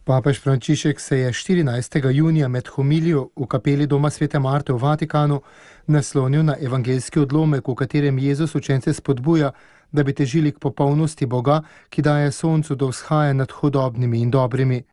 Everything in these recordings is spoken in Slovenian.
Papež Frančišek se je 14. junija med homilijo v kapeli Doma Svete Marte v Vatikanu naslonil na evangeljski odlomek, v katerem Jezus učence spodbuja, da bi težili k popolnosti Boga, ki daje soncu do vzhaja nad hudobnimi in dobrimi.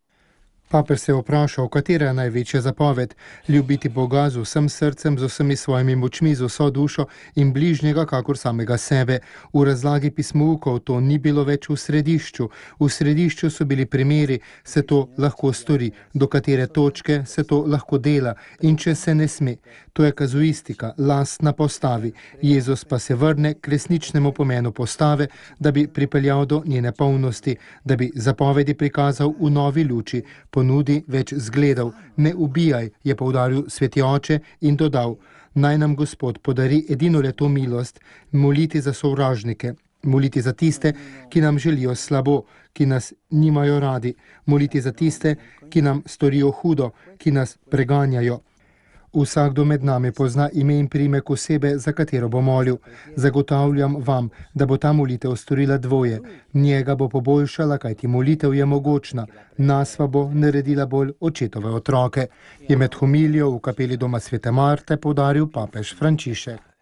Papež se je vprašal, katera je največja zapoved: ljubiti Boga z vsem srcem, z vsemi svojimi močmi, z vso dušo in bližnjega kakor samega sebe. V razlagi pismoukov to ni bilo več v središču. V središču so bili primeri, se to lahko stori, do katere točke se to lahko dela in če se ne sme. To je kazuistika, lastna postavi. Jezus pa se vrne k resničnemu pomenu postave, da bi pripeljal do njene polnosti, da bi zapovedi prikazal v novi luči, ponudi več zgledov. Ne ubijaj, je poudaril sveti oče in dodal: naj nam Gospod podari edino le to milost, moliti za sovražnike, moliti za tiste, ki nam želijo slabo, ki nas nimajo radi, moliti za tiste, ki nam storijo hudo, ki nas preganjajo. Vsakdo med nami pozna ime in priimek osebe, za katero bo molil. Zagotavljam vam, da bo ta molitev storila dvoje. Njega bo poboljšala, kajti molitev je mogočna. Nas pa bo naredila bolj očetove otroke, je med homilijo v kapeli Doma Svete Marte poudaril papež Frančišek.